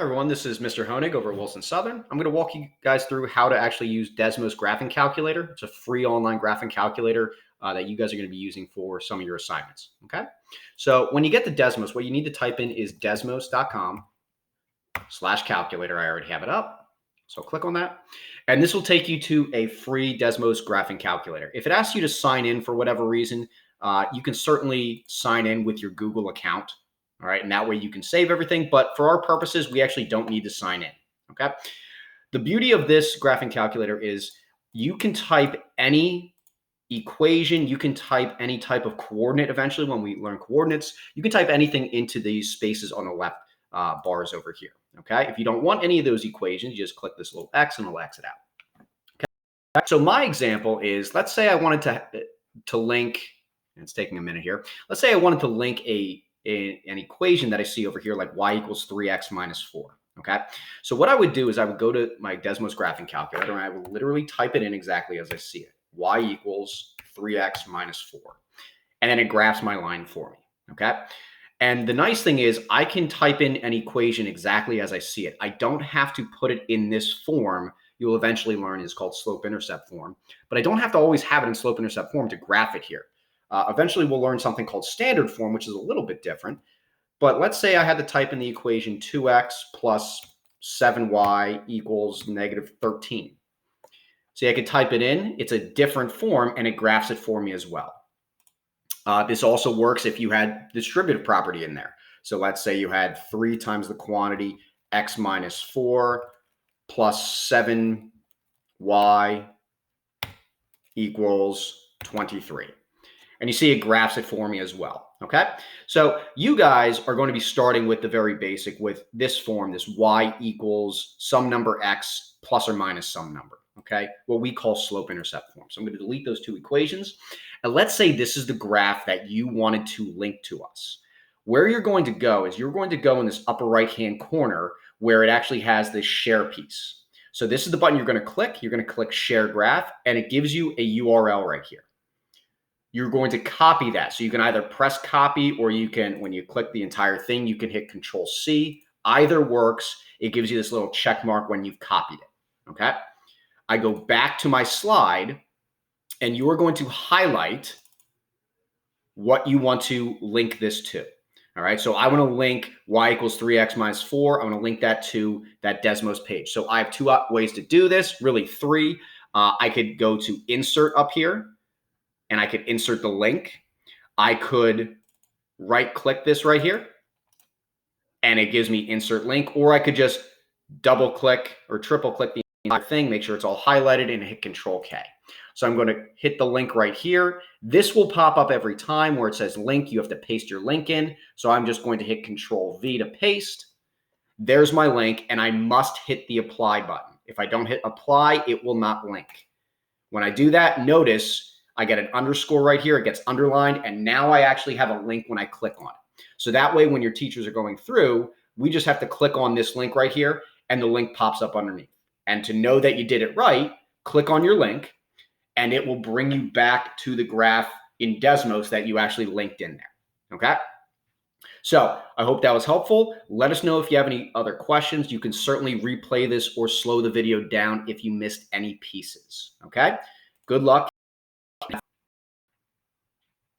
Hi everyone, this is Mr. Honig over at Wilson Southern. I'm going to walk you guys through how to actually use Desmos graphing calculator. It's a free online graphing calculator that you guys are going to be using for some of your assignments. Okay, so when you get to Desmos, what you need to type in is desmos.com/calculator. I already have it up, so click on that, and this will take you to a free Desmos graphing calculator. If it asks you to sign in for whatever reason, you can certainly sign in with your Google account. All right, and that way you can save everything. But for our purposes, we actually don't need to sign in. Okay. The beauty of this graphing calculator is you can type any equation, you can type any type of coordinate eventually when we learn coordinates. You can type anything into these spaces on the left bars over here. Okay. If you don't want any of those equations, you just click this little X and it'll X it out. Okay. So my example is, let's say I wanted to link, and it's taking a minute here. Let's say I wanted to link an equation that I see over here, like y equals 3x minus 4. Okay. So what I would do is I would go to my Desmos graphing calculator and I would literally type it in exactly as I see it. Y equals 3x minus 4. And then it graphs my line for me. Okay. And the nice thing is I can type in an equation exactly as I see it. I don't have to put it in this form. You'll eventually learn is called slope-intercept form. But I don't have to always have it in slope-intercept form to graph it here. Eventually, we'll learn something called standard form, which is a little bit different. But let's say I had to type in the equation 2x plus 7y equals negative 13. See, I could type it in. It's a different form, and it graphs it for me as well. This also works if you had distributive property in there. So let's say you had 3 times the quantity x minus 4 plus 7y equals 23. And you see it graphs it for me as well. Okay. So you guys are going to be starting with the very basic with this form, this y equals some number x plus or minus some number. Okay. What we call slope-intercept form. So I'm going to delete those two equations. And let's say this is the graph that you wanted to link to us. Where you're going to go is you're going to go in this upper right-hand corner where it actually has this share piece. So this is the button you're going to click. You're going to click share graph, and it gives you a URL right here. You're going to copy that. So you can either press copy or you can, when you click the entire thing, you can hit Control C. Either works. It gives you this little check mark when you've copied it. Okay. I go back to my slide and you are going to highlight what you want to link this to. All right. So I want to link y equals 3x minus 4. I want to link that to that Desmos page. So I have two ways to do this, really three. I could go to insert up here, and I could insert the link. I could right click this right here and it gives me insert link, or I could just double click or triple click the entire thing, make sure it's all highlighted, and hit Control K. So I'm going to hit the link right here. This will pop up every time where it says link. You have to paste your link in. So I'm just going to hit Control V to paste. There's my link, and I must hit the apply button. If I don't hit apply, it will not link. When I do that, notice I get an underscore right here. It gets underlined. And now I actually have a link when I click on it. So that way, when your teachers are going through, we just have to click on this link right here and the link pops up underneath. And to know that you did it right, click on your link and it will bring you back to the graph in Desmos that you actually linked in there. Okay. So I hope that was helpful. Let us know if you have any other questions. You can certainly replay this or slow the video down if you missed any pieces. Okay. Good luck.